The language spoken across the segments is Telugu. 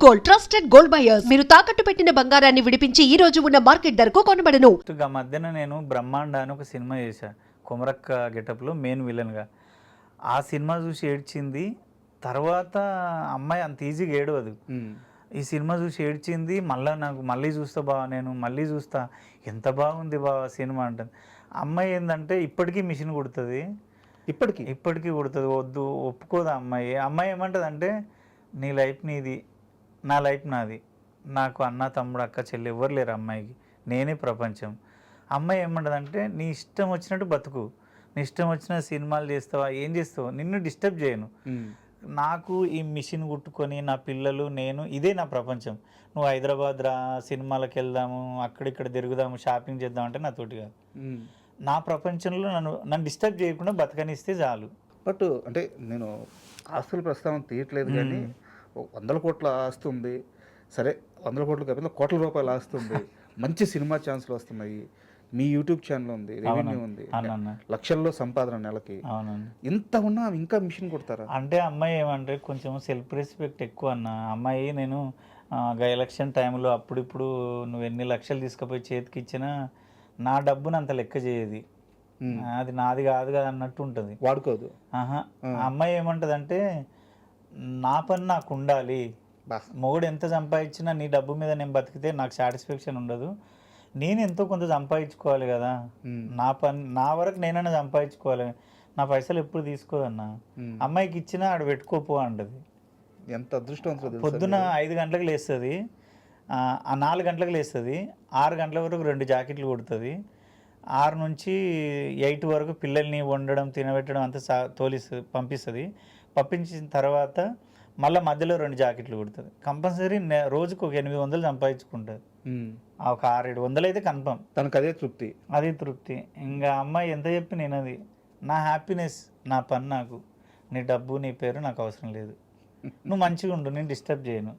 గోల్డ్ ట్రస్టెడ్ గోల్డ్ బయర్స్ మీరు తాకట్టు పెట్టిన బంగారాన్ని విడిపించి ఈ రోజు ఉన్న మార్కెట్ ధరకు కొనబడను. మధ్యన నేను బ్రహ్మాండ అని ఒక సినిమా చేశా, కొమరక్క గెటప్లో మెయిన్ విలన్గా. ఆ సినిమా చూసి ఏడ్చింది. తర్వాత అమ్మాయి అంత ఈజీగా ఏడవదు. ఈ సినిమా చూసి ఏడ్చింది. నాకు మళ్ళీ చూస్తా బావ, నేను మళ్ళీ చూస్తా, ఎంత బాగుంది బావ సినిమా అంటుంది. అమ్మాయి ఏంటంటే ఇప్పటికీ మిషన్ కుడుతుంది, ఇప్పటికీ కుడుతుంది. వద్దు ఒప్పుకోదు అమ్మాయి. అమ్మాయి ఏమంటుంది అంటే, నీ లైఫ్ నీది, నా లైఫ్ నాది, నాకు అన్న తమ్ముడు అక్క చెల్లి ఎవరు లేరు అమ్మాయికి, నేనే ప్రపంచం. అమ్మాయి ఏమంటుందంటే, నీ ఇష్టం వచ్చినట్టు బతుకు, నీ ఇష్టం వచ్చిన సినిమాలు చేస్తావా, ఏం చేస్తావు, నిన్ను డిస్టర్బ్ చేయను. నాకు ఈ మిషన్ కుట్టుకొని నా పిల్లలు నేను, ఇదే నా ప్రపంచం. నువ్వు హైదరాబాద్ రా, సినిమాలకు వెళ్దాము, అక్కడిక్కడ తిరుగుదాము, షాపింగ్ చేద్దామంటే నాతోటి కాదు. నా ప్రపంచంలో నన్ను డిస్టర్బ్ చేయకుండా బతకనిస్తే చాలు. బట్ అంటే నేను ఆస్తుల ప్రస్తావన తీయట్లేదు, కానీ 100 కోట్ల ఆస్తి ఉంది. సరే, 100 కోట్లు కాకపోతే కోట్ల రూపాయల ఆస్తి ఉంది, మంచి సినిమా ఛాన్స్లు వస్తున్నాయి, మీ యూట్యూబ్ ఛానల్ ఉంది, రెవెన్యూ ఉంది, లక్షల్లో సంపాదన నెలకి. ఇంత ఉన్నా ఇంకా మిషన్ కొడతారా? అంటే అమ్మాయి ఏమంటే కొంచెం సెల్ఫ్ రెస్పెక్ట్ ఎక్కువ అన్న అమ్మాయి. నేను ఎలక్షన్ టైంలో అప్పుడిప్పుడు నువ్వు ఎన్ని లక్షలు తీసుకుపోయి చేతికి ఇచ్చినా నా డబ్బుని అంత లెక్క చేయది, అది నాది కాదు కదా అన్నట్టు ఉంటుంది, వాడుకోదు. అమ్మాయి ఏమంటుంది అంటే, నా పని నాకు ఉండాలి, మొగుడు ఎంత సంపాదించినా నీ డబ్బు మీద నేను బతికితే నాకు సాటిస్ఫాక్షన్ ఉండదు, నేను ఎంతో కొంత సంపాదించుకోవాలి కదా, నా పని నా వరకు నేనైనా సంపాదించుకోవాలి, నా పైసలు ఎప్పుడు తీసుకోదన్నా. అమ్మాయికి ఇచ్చినా ఆడ పెట్టుకోపో అంటది. ఎంత అదృష్టవంతులు. పొద్దున 5 గంటలకు లేస్తుంది, 4 గంటలకు లేస్తుంది, 6 గంటల వరకు 2 జాకెట్లు కుడుతుంది, 6 నుంచి 8 వరకు పిల్లల్ని వండడం తినబెట్టడం అంతా పంపిస్తుంది. పంపించిన తర్వాత మళ్ళీ మధ్యలో 2 జాకెట్లు కుడుతుంది. కంపల్సరీ రోజుకు ఒక 800 సంపాదించుకుంటుంది. ఒక 600-700 అయితే కన్ఫర్మ్. తనకు అదే తృప్తి. ఇంకా అమ్మాయి ఎంత చెప్పి నేను, అది నా హ్యాపీనెస్, నా పని నాకు, నీ డబ్బు నీ పేరు నాకు అవసరం లేదు, నువ్వు మంచిగా ఉండు, నేను డిస్టర్బ్ చేయను.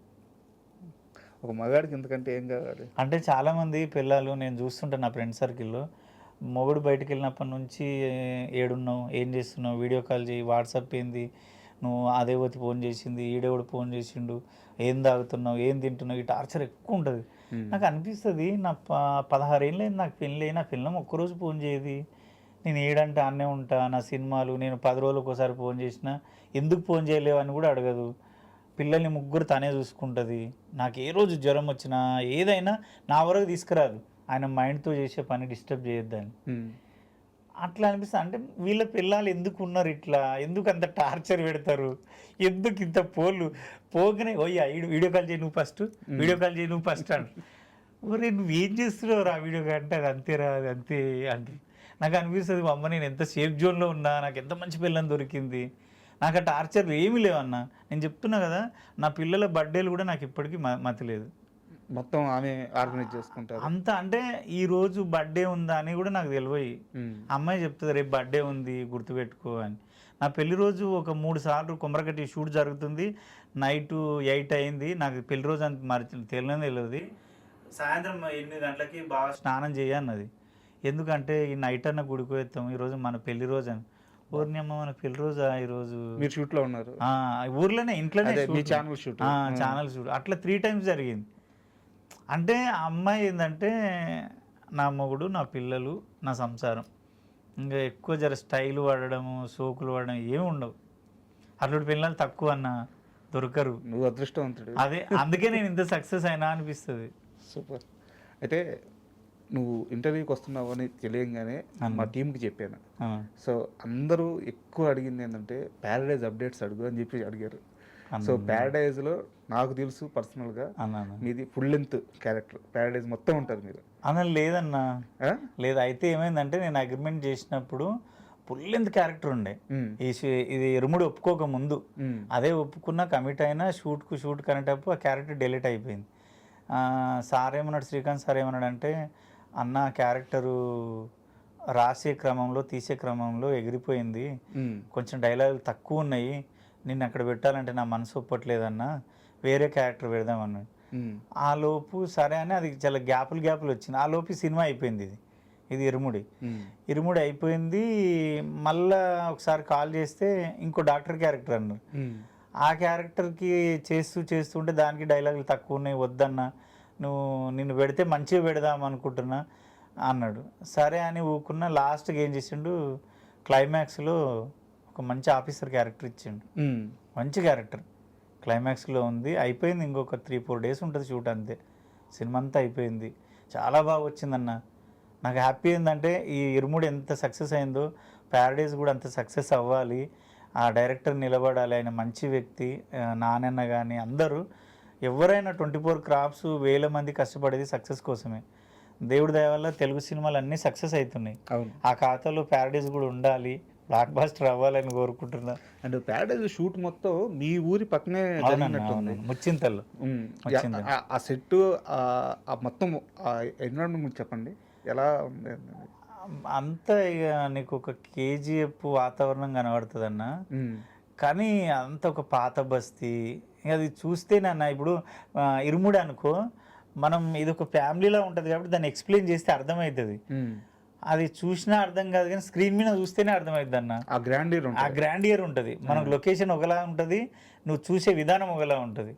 ఒక మగాడికి ఇంతకంటే ఏం కావాలి? అంటే చాలామంది పిల్లలు నేను చూస్తుంటాను నా ఫ్రెండ్ సర్కిల్లో, మొగుడు బయటికి వెళ్ళినప్పటి నుంచి ఏడున్నావు, ఏం చేస్తున్నావు, వీడియో కాల్ చేయి, వాట్సాప్ ఏంది, నువ్వు అదే వచ్చి ఫోన్ చేసింది, ఈడేవుడు ఫోన్ చేసిండు, ఏం తాగుతున్నావు, ఏం తింటున్నావు, ఈ టార్చర్ ఎక్కువ ఉంటుంది. నాకు అనిపిస్తుంది, నా 16 ఏళ్ళు అయింది నాకు పెళ్ళి, నా పిల్లం ఒక్కరోజు ఫోన్ చేయదు, నేను ఏడంటే అన్నే ఉంటా, నా సినిమాలు నేను 10 రోజులకు ఒకసారి ఫోన్ చేసినా ఎందుకు ఫోన్ చేయలేవు అని కూడా అడగదు. పిల్లల్ని ముగ్గురు తనే చూసుకుంటుంది. నాకు ఏ రోజు జ్వరం వచ్చినా ఏదైనా నా వరకు తీసుకురాదు, ఆయన మైండ్తో చేసే పని డిస్టర్బ్ చేయొద్దని. అట్లా అనిపిస్తుంది. అంటే వీళ్ళ పిల్లలు ఎందుకు ఉన్నారు ఇట్లా, ఎందుకు అంత టార్చర్ పెడతారు, ఎందుకు ఇంత పోగానే ఓయ్యా వీడియో కాల్ చేయి నువ్వు ఫస్ట్, వీడియో కాల్ చేయి నువ్వు ఫస్ట్ అంట. ఒరే నువ్వేం చేస్తున్నావు రా వీడియో కాల్ అంటే, అది అంతేరా, అది అంతే అంటే నాకు అనిపిస్తుంది, మా అమ్మ నేను ఎంత సేఫ్ జోన్లో ఉన్నా, నాకు ఎంత మంచి పిల్లని దొరికింది, నాకు ఆ టార్చర్లు ఏమీ లేవన్నా. నేను చెప్తున్నా కదా, నా పిల్లల బర్త్డేలు కూడా నాకు ఇప్పటికీ మతిలేదు, మొత్తం ఆమె ఆర్గనైజ్ చేసుకుంటారు అంతా. అంటే ఈ రోజు బర్త్డే ఉందా అని కూడా నాకు తెలియదు. అమ్మాయి చెప్తుంది రేపు బర్త్డే ఉంది గుర్తుపెట్టుకో అని. నా పెళ్లి రోజు ఒక 3 సార్లు కొమరకట్టి షూట్ జరుగుతుంది, నైట్ 8 అయింది, నాకు పెళ్లి రోజు అంత తెలియదు. సాయంత్రం 8 గంటలకి బాగా స్నానం చేయన్నది. ఎందుకంటే ఈ నైట్ అన్న గుడికి పోతాం, ఈరోజు మన పెళ్లి రోజు అని. ఊరిని అమ్మ మన పెళ్లి రోజా ఈరోజు, మీరు షూట్లో ఉన్నారు, ఊర్లోనే ఇంట్లోనే ఛానల్ షూట్, అట్లా 3 times జరిగింది. అంటే ఆ అమ్మాయి ఏంటంటే, నా మొగుడు, నా పిల్లలు, నా సంసారం, ఇంకా ఎక్కువ జర స్టైల్ వాడడము, సోకులు వాడడం ఏమి ఉండవు. అట్లాంటి పిల్లలు తక్కువ అన్న దొరకరు. నువ్వు అదృష్టవంతుడు. అదే అందుకే నేను ఇంత సక్సెస్ అయినా అనిపిస్తుంది. సూపర్. అయితే నువ్వు ఇంటర్వ్యూకి వస్తున్నావు అని తెలియగానే మా టీంకి చెప్పాను. సో అందరూ ఎక్కువ అడిగింది ఏంటంటే, ప్యారడైజ్ అప్డేట్స్ అడుగు అని చెప్పి అడిగారు. సో ప్యారడైజ్లో నాకు తెలుసు పర్సనల్గా మీది ఫుల్ లెంత్ క్యారెక్టర్, ప్యారడైజ్ మొత్తం ఉంటుంది మీరు అన్న. లేదన్నా, లేదు. అయితే ఏమైందంటే, నేను అగ్రిమెంట్ చేసినప్పుడు ఫుల్ లెంత్ క్యారెక్టర్ ఉండే, ఇది ఇరుముడు ఒప్పుకోక ముందు. అదే ఒప్పుకున్న కమిట్ అయినా షూట్ కనెక్ట్ అయిపోయి ఆ క్యారెక్టర్ డిలీట్ అయిపోయింది. సార్ ఏమన్నాడు, శ్రీకాంత్ సార్ ఏమన్నాడు అంటే, అన్న క్యారెక్టరు రాసే క్రమంలో తీసే క్రమంలో ఎగిరిపోయింది, కొంచెం డైలాగులు తక్కువ ఉన్నాయి, నిన్ను అక్కడ పెట్టాలంటే నా మనసు ఒప్పట్లేదన్నా, వేరే క్యారెక్టర్ పెడదామన్నాడు. ఆ లోపు సరే అని అది చాలా గ్యాపులు వచ్చింది. ఆ లోపు సినిమా అయిపోయింది. ఇది ఇరుముడి అయిపోయింది. మళ్ళా ఒకసారి కాల్ చేస్తే ఇంకో డాక్టర్ క్యారెక్టర్ అన్నారు. ఆ క్యారెక్టర్కి చేస్తుంటే దానికి డైలాగులు తక్కువ ఉన్నాయి, వద్దన్నా నువ్వు నిన్ను పెడితే మంచిగా పెడదాం అనుకుంటున్నా అన్నాడు. సరే అని ఊకున్న. లాస్ట్కి ఏం చేసిండు, క్లైమాక్స్లో ఒక మంచి ఆఫీసర్ క్యారెక్టర్ ఇచ్చిండు. మంచి క్యారెక్టర్ క్లైమాక్స్లో ఉంది. అయిపోయింది, ఇంకొక 3-4 డేస్ ఉంటుంది షూట్, అంతే సినిమా అంతా అయిపోయింది. చాలా బాగా వచ్చిందన్న. నాకు హ్యాపీ ఏంటంటే ఈ ఇరుముడు ఎంత సక్సెస్ అయిందో ప్యారడైజ్ కూడా అంత సక్సెస్ అవ్వాలి. ఆ డైరెక్టర్ నిలబడాలి, ఆయన మంచి వ్యక్తి. నానన్న కానీ అందరూ ఎవరైనా 24 క్రాఫ్ట్స్ 1000 మంది కష్టపడేది సక్సెస్ కోసమే. దేవుడి దయ వల్ల తెలుగు సినిమాలు అన్నీ సక్సెస్ అవుతున్నాయి. ఆ ఖాతాలో ప్యారడైజ్ కూడా ఉండాలి, బ్లాక్ బాస్టర్ అవ్వాలని కోరుకుంటున్నా. అండ్ ప్యారడైజ్ షూట్ మొత్తం మీ ఊరి పక్కనే జరిగినట్టుంది, ముచ్చింతల్లో. ఆ సెట్ మొత్తం ఎన్విరాన్మెంట్ చెప్పండి ఎలా ఉంది? అంతా ఇక నీకు ఒక కేజీఎఫ్ వాతావరణం కనబడుతుంది అన్న. కానీ అంత ఒక పాత బస్తీ, అది చూస్తేనన్న. ఇప్పుడు ఇరుముడు అనుకో, మనం ఇది ఒక ఫ్యామిలీలా ఉంటుంది కాబట్టి దాన్ని ఎక్స్ప్లెయిన్ చేస్తే అర్థమవుతుంది. అది చూసినా అర్థం కాదు కానీ స్క్రీన్ మీద చూస్తేనే అర్థమవుతుంది అన్న. ఆ గ్రాండియర్ ఉంటుంది. మనకు లొకేషన్ ఒకలా ఉంటుంది, నువ్వు చూసే విధానం ఒకలా ఉంటుంది.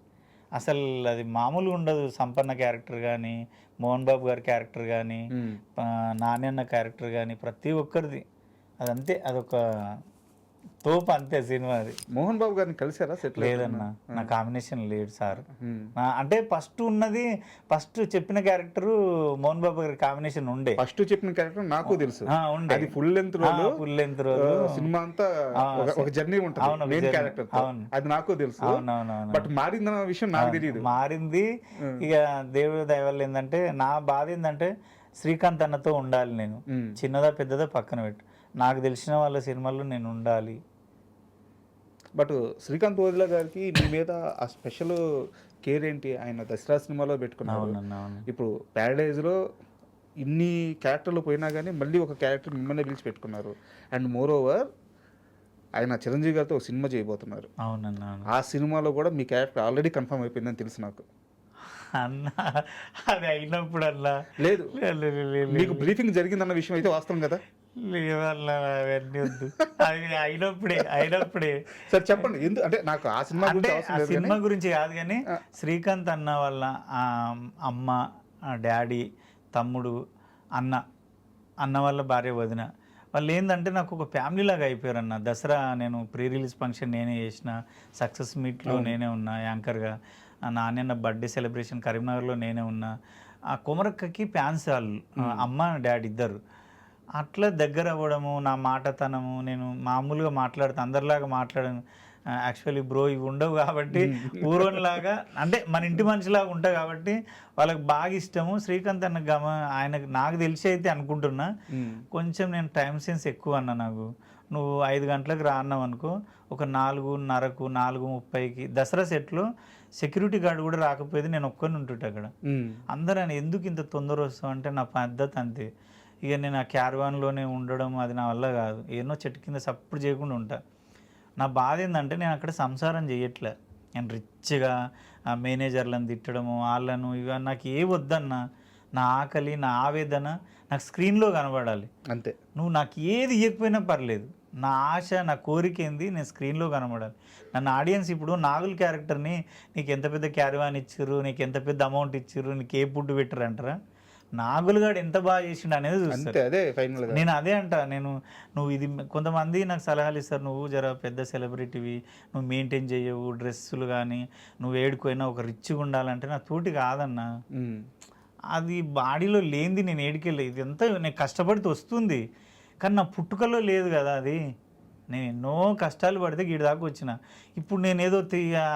అసలు అది మామూలుగా ఉండదు. సంపన్న క్యారెక్టర్ కానీ, మోహన్ బాబు గారి క్యారెక్టర్ కానీ, నాణ్యన్న క్యారెక్టర్ కానీ, ప్రతి ఒక్కరిది అదంతే, అదొక తోపు అంతే సినిమా. అది మోహన్ బాబు గారిని కలిసారా? సెట్ లేదన్న, నా కాంబినేషన్ లేడు సార్. అంటే ఫస్ట్ చెప్పిన క్యారెక్టర్ మోహన్ బాబు గారి కాంబినేషన్ ఉండే. ఫస్ట్ చెప్పిన క్యారెక్టర్ నాకు తెలుసు ఉండే. అది ఫుల్ లెంత్ రోల్ సినిమా అంతా ఒక జర్నీ ఉంటుంది మెయిన్ క్యారెక్టర్. అది నాకు తెలుసు. బట్ మారిందన్న విషయం నాకు తెలియదు. మారింది. ఇక దేవుడి దయ వల్ల ఏంటంటే, నా బాధ ఏంటంటే శ్రీకాంత్ అన్నతో ఉండాలి నేను. చిన్నదా పెద్దదా పక్కన పెట్టు, నాకు తెలిసిన వాళ్ళ సినిమాల్లో నేను ఉండాలి. బట్ శ్రీకాంత్ ఓదిలా గారికి మీ మీద ఆ స్పెషల్ కేర్ ఏంటి? ఆయన దసరా సినిమాలో పెట్టుకున్నారు. ఇప్పుడు ప్యారడైజ్లో ఇన్ని క్యారెక్టర్లు పోయినా కానీ మళ్ళీ ఒక క్యారెక్టర్ మిమ్మల్ని పిలిచి పెట్టుకున్నారు. అండ్ మోర్ ఓవర్ ఆయన చిరంజీవి గారితో ఒక సినిమా చేయబోతున్నారు. అవునన్నా. ఆ సినిమాలో కూడా మీ క్యారెక్టర్ ఆల్రెడీ కన్ఫర్మ్ అయిపోయిందని తెలుసు నాకు. అన్న అది అయినప్పుడు అన్నా లేదు, మీకు బ్రీఫింగ్ జరిగిందన్న విషయం అయితే వాస్తవం కదా? లేవన్నా, అవన్నీ వద్దు. అది అయినప్పుడే సరే చెప్పండి. ఎందుకు అంటే నాకు ఆ సినిమా గురించి కాదు కానీ, శ్రీకాంత్ అన్న వాళ్ళ అమ్మ, డాడీ, తమ్ముడు, అన్న వాళ్ళ భార్య, వదిన, వాళ్ళు ఏంటంటే నాకు ఒక ఫ్యామిలీ లాగా అయిపోయారు అన్న. దసరా నేను ప్రీ రిలీజ్ ఫంక్షన్ నేనే చేసిన, సక్సెస్ మీట్లో నేనే ఉన్నా యాంకర్గా, నాన్న బర్త్డే సెలబ్రేషన్ కరీంనగర్లో నేనే ఉన్నా. ఆ కొమరక్కకి ఫ్యాన్స్ వాళ్ళు, అమ్మ డాడీ ఇద్దరు. అట్లా దగ్గర అవ్వడము, నా మాటతనము, నేను మామూలుగా మాట్లాడుతాను, అందరిలాగా మాట్లాడాను. యాక్చువల్లీ బ్రో ఇవి ఉండవు కాబట్టి పూర్వంలాగా, అంటే మన ఇంటి మనిషిలాగా ఉంటాయి కాబట్టి వాళ్ళకి బాగా ఇష్టము. శ్రీకాంత్ అన్న ఆయనకు నాకు తెలిసి అయితే అనుకుంటున్నా, కొంచెం నేను టైం సెన్స్ ఎక్కువ అన్న. నాకు నువ్వు 5 గంటలకు రాన్నావు అనుకో, ఒక 4:30కు 4:30కి దసరా సెట్లో సెక్యూరిటీ గార్డు కూడా రాకపోయేది, నేను ఒక్కరిని ఉంటుంటే అక్కడ. అందరూ ఎందుకు ఇంత తొందర వస్తావు అంటే నా పద్ధతి అంతే. ఇక నేను ఆ క్యారవాన్లోనే ఉండడం అది నా వల్ల కాదు. ఎన్నో చెట్టు కింద సప్పుడు చేయకుండా ఉంటా. నా బాధ ఏంటంటే నేను అక్కడ సంసారం చేయట్లే. నేను రిచ్గా మేనేజర్లను తిట్టడము, వాళ్ళను ఇక నాకు ఏ వద్దన్నా. నా ఆకలి, నా ఆవేదన నాకు స్క్రీన్లో కనబడాలి అంతే. నువ్వు నాకు ఏది ఇవ్వకపోయినా పర్లేదు, నా ఆశ, నా కోరిక ఏంది, నేను స్క్రీన్లో కనబడాలి. నన్ను ఆడియన్స్ ఇప్పుడు నాగుల్ క్యారెక్టర్ని నీకు ఎంత పెద్ద క్యారవాన్ ఇచ్చిర్రు, నీకు ఎంత పెద్ద అమౌంట్ ఇచ్చిర్రు, నీకు ఏ ఫుడ్ పెట్టరు అంటారా? నాగులుగాడు ఎంత బాగా చేసిండు అనేది చూస్తాను. నేను అదే అంట. నువ్వు ఇది కొంతమంది నాకు సలహాలు ఇస్తారు, నువ్వు జర పెద్ద సెలబ్రిటీవి, నువ్వు మెయింటైన్ చేయవు, డ్రెస్సులు కానీ నువ్వు ఏడుకోయినా ఒక రిచ్గా ఉండాలంటే నా తోటి కాదన్నా. అది బాడీలో లేనిది నేను ఏడికెళ్ళి, ఇది ఎంత నేను కష్టపడితే వస్తుంది కానీ నా పుట్టుకలో లేదు కదా అది. నేను ఎన్నో కష్టాలు పడితే గీడి దాకా వచ్చిన. ఇప్పుడు నేను ఏదో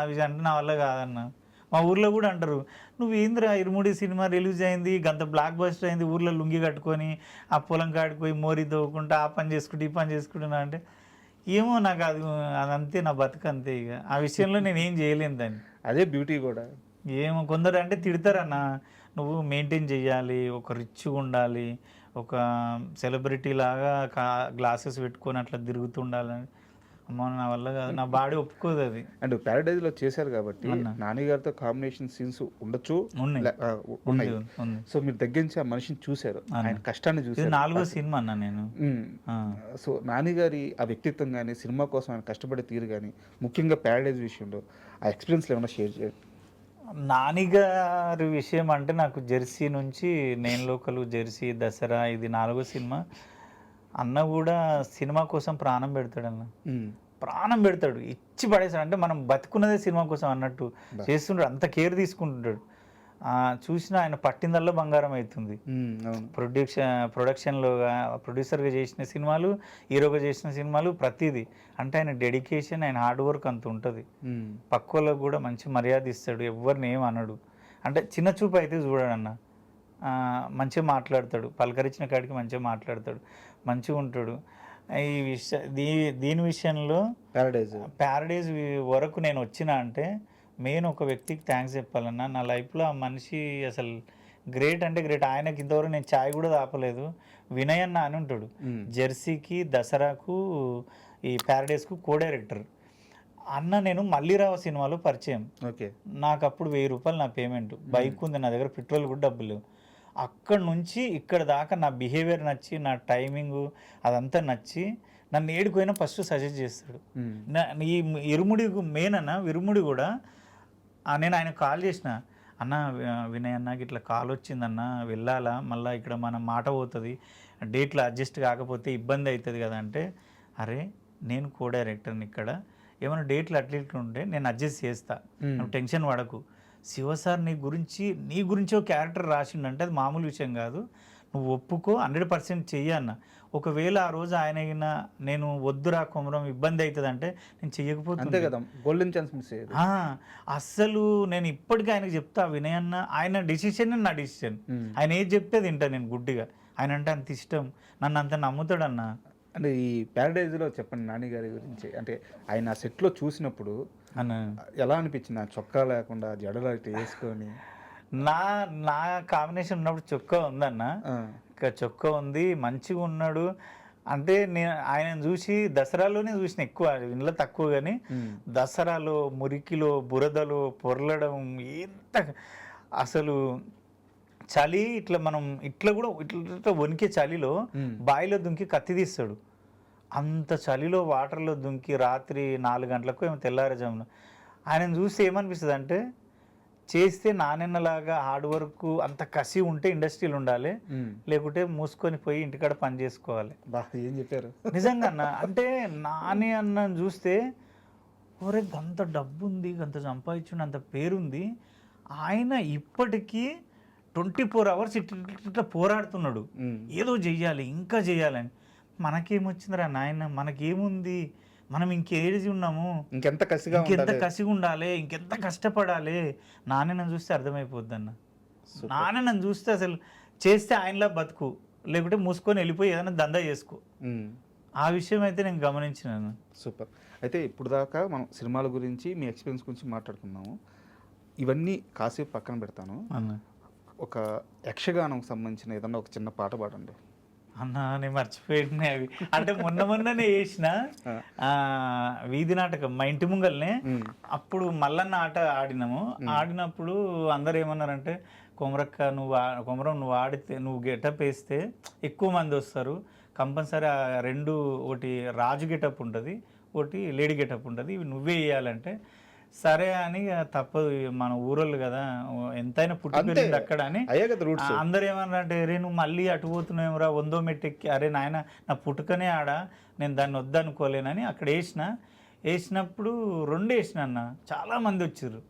అవి అంటే నా వల్ల కాదన్నా. మా ఊర్లో కూడా అంటారు, నువ్వు ఏంద్రా ఇరుముడి సినిమా రిలీజ్ అయింది, గంత బ్లాక్ బస్టర్ అయింది, ఊర్లో లుంగి కట్టుకొని ఆ పొలం కాడిపోయి మోరీ తవ్వుకుంటా ఆ పని చేసుకుంటూ ఈ పని చేసుకుంటున్నా అంటే, ఏమో నాకు అదంతే, నా బతుకు అంతే. ఇక ఆ విషయంలో నేను ఏం చేయలేను దాన్ని. అదే బ్యూటీ కూడా. ఏమో కొందరు అంటే తిడతారన్న, నువ్వు మెయింటైన్ చేయాలి, ఒక రిచ్గా ఉండాలి, ఒక సెలబ్రిటీ లాగా గ్లాసెస్ పెట్టుకొని అట్లా తిరుగుతుండాలని. అమ్మో నా వల్ల కాదు, నా బాడీ ఒప్పుకోదు అది. అండ్ ప్యారడైజ్లో చేశారు కాబట్టి నాని గారితో కాంబినేషన్ సీన్స్ ఉండొచ్చు, ఉన్నాయి. ఉన్నాయి. ఉంది. సో మీరు దగ్గర నుంచి ఆ మనిషిని చూశారు, ఆయన కష్టాన్ని ఇది చూశారు. 4వ సినిమా అన్న నేను. సో నాని గారి ఆ వ్యక్తిత్వం కానీ సినిమా కోసం ఆయన కష్టపడే తీరు కానీ ముఖ్యంగా ప్యారడైజ్ విషయంలో ఆ ఎక్స్పీరియన్స్ ఏమైనా షేర్ చేయండి. నానిగారి విషయం అంటే నాకు జెర్సీ నుంచి నేను లోకలు, జెర్సీ, దసరా, ఇది 4వ సినిమా. అన్న కూడా సినిమా కోసం ప్రాణం పెడతాడన్న, ప్రాణం పెడతాడు, ఇచ్చి పడేస్తాడు. అంటే మనం బతుకున్నదే సినిమా కోసం అన్నట్టు చేస్తుంటాడు, అంత కేర్ తీసుకుంటుంటాడు. చూసిన ఆయన పట్టిందల్లో బంగారం అవుతుంది. ప్రొడక్షన్లో ప్రొడ్యూసర్గా చేసిన సినిమాలు, హీరోగా చేసిన సినిమాలు, ప్రతిదీ. అంటే ఆయన డెడికేషన్, ఆయన హార్డ్ వర్క్ అంత ఉంటుంది. పక్కోళ్ళకు కూడా మంచి మర్యాద ఇస్తాడు, ఎవరిని ఏం అనడు. అంటే చిన్న చూపు అయితే చూడాడన్న, మంచిగా మాట్లాడతాడు, పలకరించిన కాడికి మంచిగా మాట్లాడతాడు, మంచిగా ఉంటాడు. ఈ దీని విషయంలో ప్యారడైజ్ వరకు నేను వచ్చిన అంటే మెయిన్ ఒక వ్యక్తికి థ్యాంక్స్ చెప్పాలన్నా. నా లైఫ్లో ఆ మనిషి అసలు గ్రేట్ అంటే గ్రేట్. ఆయనకి ఇంతవరకు నేను ఛాయ్ కూడా తాపలేదు. వినయ్ అన్న అని ఉంటాడు, జెర్సీకి, దసరాకు, ఈ ప్యారడైజ్కు కో డైరెక్టర్. అన్న నేను మల్లీరావు సినిమాలో పరిచయం. నాకు అప్పుడు 1000 రూపాయలు నా పేమెంట్, బైక్ ఉంది నా దగ్గర, పెట్రోల్ కూడా డబ్బులు లేవు. అక్కడ నుంచి ఇక్కడ దాకా నా బిహేవియర్ నచ్చి, నా టైమింగు అదంతా నచ్చి నన్ను ఏడుకోయినా ఫస్ట్ సజెస్ట్ చేస్తాడు. ఈ ఇరుముడి మెయిన్ అన్న, విరుముడి కూడా నేను ఆయన కాల్ చేసిన, అన్న వినయ్ అన్నకి ఇట్లా కాల్ వచ్చిందన్న, వెళ్ళాలా, మళ్ళీ ఇక్కడ మన మాట పోతుంది, డేట్లో అడ్జస్ట్ కాకపోతే ఇబ్బంది అవుతుంది కదా అంటే, అరే నేను కో డైరెక్టర్ని, ఇక్కడ ఏమైనా డేట్లు అట్లా ఉంటే నేను అడ్జస్ట్ చేస్తా, నువ్వు టెన్షన్ పడకు. శివసార్ నీ గురించి ఒక క్యారెక్టర్ రాసిండంటే అది మామూలు విషయం కాదు, నువ్వు ఒప్పుకో, 100% చెయ్యన్న. ఒకవేళ ఆ రోజు ఆయన నేను వద్దురా కొమరం ఇబ్బంది అవుతుంది అంటే నేను చెయ్యకపోతే కదా, గోల్డెన్ ఛాన్స్ మిస్ అయ్యేది. అస్సలు నేను ఇప్పటికీ ఆయనకు చెప్తా, వినయ్ అన్న ఆయన డిసిషన్ నా డిసిషన్, ఆయన ఏది చెప్తే తింటా నేను గుడ్డిగా. ఆయన అంటే అంత ఇష్టం, నన్ను అంత నమ్ముతాడన్న. అంటే ఈ ప్యారడైజ్లో చెప్పండి నాని గారి గురించి. అంటే ఆయన సెట్లో చూసినప్పుడు ఎలా అనిపించింది, ఆ చొక్కా లేకుండా జడలు అట్లా వేసుకొని? నా కాంబినేషన్ ఉన్నప్పుడు చొక్కా ఉందన్న, ఇంకా చొక్కా ఉంది, మంచిగా ఉన్నాడు. అంటే నేను ఆయన చూసి దసరాలోనే చూసిన ఎక్కువ, ఇంట్లో తక్కువ. కానీ దసరాలో మురికిలో బురదలో పొరలడం, ఎంత అసలు చలి, ఇట్లా మనం ఇట్లా కూడా ఇట్లా వణికే చలిలో బావిలో దుంకి కత్తి తీస్తాడు. అంత చలిలో వాటర్లో దుంకి రాత్రి 4 గంటలకు ఏమో తెల్లారజామున ఆయనను చూస్తే ఏమనిపిస్తుంది అంటే, చేస్తే నానెన్నలాగా హార్డ్ వర్క్ అంత కసి ఉంటే ఇండస్ట్రీలు ఉండాలి, లేకుంటే మూసుకొని పోయి ఇంటికాడ పని చేసుకోవాలి. ఏం చెప్పారు నిజంగా అన్న. అంటే నాని అన్న చూస్తే, ఒరే గంత డబ్బు ఉంది, గంత సంపాదించుండి, అంత పేరుంది, ఆయన ఇప్పటికీ 24 అవర్స్ ఇట్లా పోరాడుతున్నాడు, ఏదో చెయ్యాలి, ఇంకా చెయ్యాలని. మనకేమొచ్చిందిరా నాయన, మనకేముంది, మనం ఇంకేజ్ ఉన్నాము, ఇంకెంత కసిగా ఉండాలి, ఇంకెంత కష్టపడాలి. నాన్నని చూస్తే అర్థమైపోద్ది అన్న. నాన్నని చూస్తే అసలు చేస్తే ఆయనలా బతుకు, లేకుంటే మూసుకొని వెళ్ళిపోయి ఏదైనా దందా చేసుకో. ఆ విషయం అయితే నేను గమనించినాను. సూపర్. అయితే ఇప్పుడు దాకా మనం సినిమాల గురించి, మీ ఎక్స్పీరియన్స్ గురించి మాట్లాడుకున్నాము. ఇవన్నీ కాసేపు పక్కన పెడతాను. ఒక యక్షగానం సంబంధించిన ఏదన్నా ఒక చిన్న పాట పాడండి. అన్న నేను మర్చిపోయినాయి అవి. అంటే మొన్ననే వేసిన వీధి నాటకం మా ఇంటి ముంగల్నే. అప్పుడు మల్లన్న ఆట ఆడినాము. ఆడినప్పుడు అందరు ఏమన్నారంటే, కొమరం నువ్వు ఆడితే, నువ్వు గెటప్ వేస్తే ఎక్కువ మంది వస్తారు, కంపల్సరీ ఆ 2, ఒకటి రాజు గెటప్ ఉంటుంది, ఒకటి లేడీ గెటప్ ఉంటుంది, ఇవి నువ్వే వేయాలంటే సరే అని తప్పదు, మన ఊరోళ్ళు కదా, ఎంతైనా పుట్టి పెరిగింది అక్కడ అని. అందరు ఏమన్నారంటే, రే నువ్వు మళ్ళీ అటు పోతున్నావురా, 100వ మెట్టు ఎక్కి, అరే నాయన నా పుట్టుకనే ఆడ, నేను దాన్ని వద్దనుకోలేనని అక్కడ వేసినప్పుడు 2 వేసిన అన్న. చాలామంది వచ్చారు.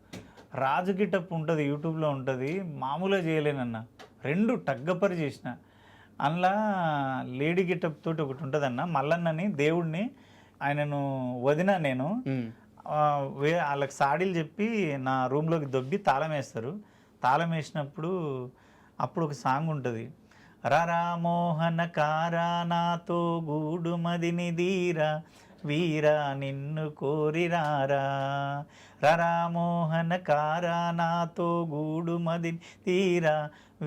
రాజు గిటప్ ఉంటుంది, యూట్యూబ్లో ఉంటుంది, మామూలుగా చేయలేనన్న. 2 టగ్గపరి చేసిన. అందులో లేడీ గిటప్ తోటి ఒకటి ఉంటుందన్న, మల్లన్నని దేవుడిని ఆయనను వదిన నేను వాళ్ళకి సాడీలు చెప్పి నా రూమ్లోకి దొబ్బి తాళం వేస్తారు. తాళం వేసినప్పుడు అప్పుడు ఒక సాంగ్ ఉంటుంది, రరా మోహన కారా నాతో గూడు మదిని దీరా వీరా నిన్ను కోరిరారా, రరా మోహన కారా నాతో గూడు మదిని తీరా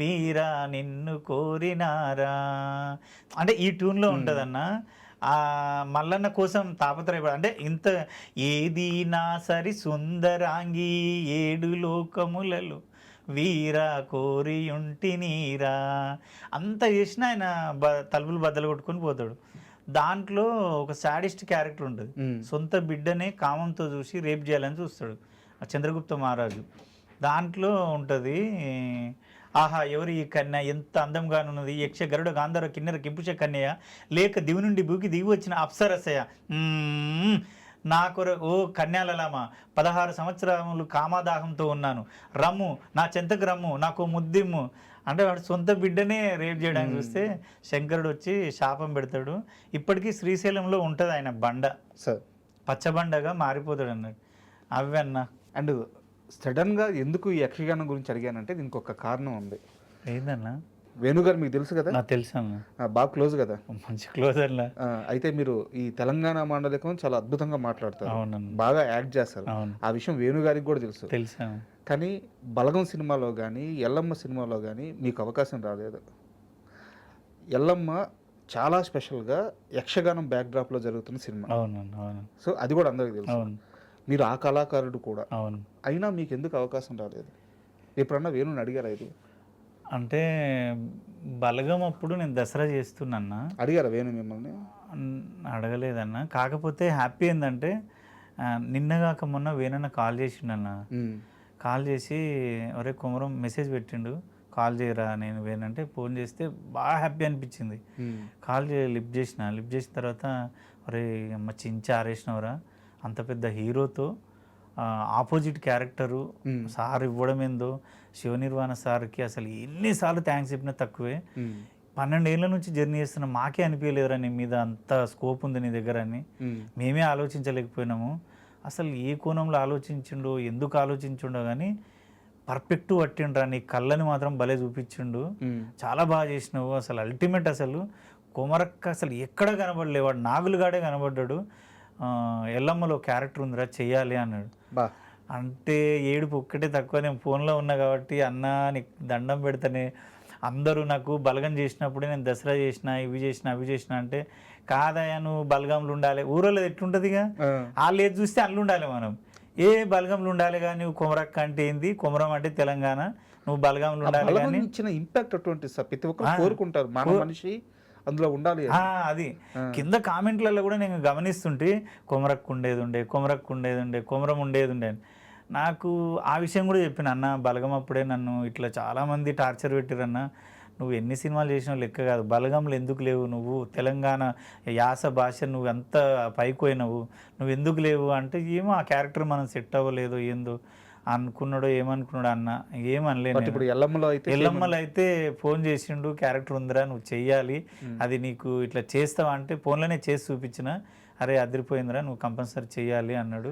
వీరా నిన్ను కోరినారా. అంటే ఈ ట్యూన్లో ఉంటుందన్న. ఆ మల్లన్న కోసం తాపత్రయపడ అంటే ఇంత ఏది నా సరి సుందరాంగి ఏడు లోకములలో వీరా కోరియుంటి నీరా అంత చేసిన ఆయన తలుపులు బద్దలు కొట్టుకొని పోతాడు. దాంట్లో ఒక సాడిస్ట్ క్యారెక్టర్ ఉంటుంది. సొంత బిడ్డనే కామంతో చూసి రేప్ చేయాలని చూస్తాడు ఆ చంద్రగుప్త మహారాజు. దాంట్లో ఉంటుంది, ఆహా ఎవరు ఈ కన్య ఎంత అందంగానున్నది, యక్ష గరుడ గాంధర్వ కిన్నెర కింపుష కన్యయ లేక దివి నుండి భూకి దిగి వచ్చిన అప్సరసయ నా ఓ కన్యాలలామా 16 సంవత్సరములు కామాదాహంతో ఉన్నాను, రమ్ము నా చెంతకు రమ్ము, నాకు ముద్దిమ్ము అంటే వాడు సొంత బిడ్డనే రేప్ చేయడానికి చూస్తే శంకరుడు వచ్చి శాపం పెడతాడు. ఇప్పటికీ శ్రీశైలంలో ఉంటుంది ఆయన బండ, పచ్చబండగా మారిపోతాడు అన్నాడు. అవి అన్న. అండ్ సడన్గా ఎందుకు ఈ యక్షగానం గురించి అడిగానంటే దీనికి ఒక కారణం ఉంది. ఏందన్నా? వేణుగారు మీకు తెలుసు కదా? నాకు తెలుసు అన్న, బాగా క్లోజ్ కదా? మంచి క్లోజ్ అన్న. అయితే మీరు ఈ తెలంగాణ మాండలికం చాలా అద్భుతంగా మాట్లాడతారు, బాగా యాక్ట్ చేస్తారు. ఆ విషయం వేణుగారికి కూడా తెలుసు. కానీ బలగం సినిమాలో కానీ ఎల్లమ్మ సినిమాలో కానీ మీకు అవకాశం రాలేదు. ఎల్లమ్మ చాలా స్పెషల్గా యక్షగానం బ్యాక్డ్రాప్లో జరుగుతున్న సినిమా. సో అది కూడా అందరికీ తెలుసు. మీరు ఆ కళాకారుడు కూడా. అయినా మీకు ఎందుకు అవకాశం రాలేదు? ఎప్పుడన్నా వేణుని అడిగారా ఇది? అంటే బలగం అప్పుడు నేను దసరా చేస్తున్నా. అడిగారా వేణు మిమ్మల్ని? అడగలేదన్న. కాకపోతే హ్యాపీ ఏంటంటే నిన్నగాక మొన్న వేణన్న కాల్ చేసిండన్న. కాల్ చేసి ఒరే కుమరం మెసేజ్ పెట్టిండు, కాల్ చేయరా నేను వేనంటే ఫోన్ చేస్తే బాగా హ్యాపీ అనిపించింది. కాల్ లిఫ్ట్ చేసిన తర్వాత ఒరే అమ్మ చించి ఆరేసినవరా, అంత పెద్ద హీరోతో ఆపోజిట్ క్యారెక్టరు సార్ ఇవ్వడం ఏందో, శివనిర్వాణ సార్కి అసలు ఎన్నిసార్లు థ్యాంక్స్ చెప్పినా తక్కువే. 12 ఏళ్ళ నుంచి జర్నీ చేస్తున్న మాకే అనిపించలేదురా నీ మీద అంత స్కోప్ ఉంది నీ దగ్గర అని. మేమే ఆలోచించలేకపోయినాము. అసలు ఏ కోణంలో ఆలోచించిండో, ఎందుకు ఆలోచించిండో కానీ పర్ఫెక్ట్ పట్టిండ్రా, నీ కళ్ళని మాత్రం భలే చూపించిండు, చాలా బాగా చేసినావు. అసలు అల్టిమేట్. అసలు కొమరక్క అసలు ఎక్కడ కనబడలేవాడు, నాగులుగాడే కనబడ్డాడు. ఎల్లమ్మలో క్యారెక్టర్ ఉందిరా చెయ్యాలి అన్నాడు. అంటే ఏడుపు ఒక్కటే తక్కువ. నేను ఫోన్లో ఉన్నా కాబట్టి అన్న నీకు దండం పెడతానే, అందరూ నాకు బలగం చేసినప్పుడే నేను దసరా చేసిన, ఇవి చేసిన, అవి చేసిన అంటే కాదయా నువ్వు బలగంలు ఉండాలి. ఊరోళ్ళు ఎట్లుంటుందిగా, వాళ్ళు ఏది చూస్తే అల్లు ఉండాలి. మనం ఏ బలగంలు ఉండాలి కానీ నువ్వు కొమరక్క అంటే ఏంది, కొమరం అంటే తెలంగాణ, నువ్వు బలగంలు ఉండాలి కానీ ఇచ్చిన ఇంపాక్ట్ అటువంటి ప్రతి ఒక్కరు కోరుకుంటారు, మన మనిషి అందులో ఉండాలి. అది కింద కామెంట్లలో కూడా నేను గమనిస్తుంటే కొమరక్కు ఉండేది ఉండే, కొమరక్కు ఉండేది ఉండే, కొమరం ఉండేది ఉండే. నాకు ఆ విషయం కూడా చెప్పిన అన్న, బలగం అప్పుడే నన్ను ఇట్లా చాలామంది టార్చర్ పెట్టిరన్న, నువ్వు ఎన్ని సినిమాలు చేసినావు లెక్క కాదు, బలగంలో ఎందుకు లేవు నువ్వు, తెలంగాణ యాస భాష నువ్వు ఎంత పైపోయినావు, నువ్వు ఎందుకు లేవు అంటే ఏమో ఆ క్యారెక్టర్ మనం సెట్ అవ్వలేదు ఏందో అనుకున్నాడో ఏమనుకున్నాడు అన్న, ఏమనలేదు. ఇప్పుడు ఎల్లమ్మలో అయితే ఫోన్ చేసిండు, క్యారెక్టర్ ఉందిరా నువ్వు చెయ్యాలి, అది నీకు ఇట్లా చేస్తావా అంటే ఫోన్లోనే చేసి చూపించిన, అరే అదిరిపోయిందిరా నువ్వు కంపల్సరీ చెయ్యాలి అన్నాడు.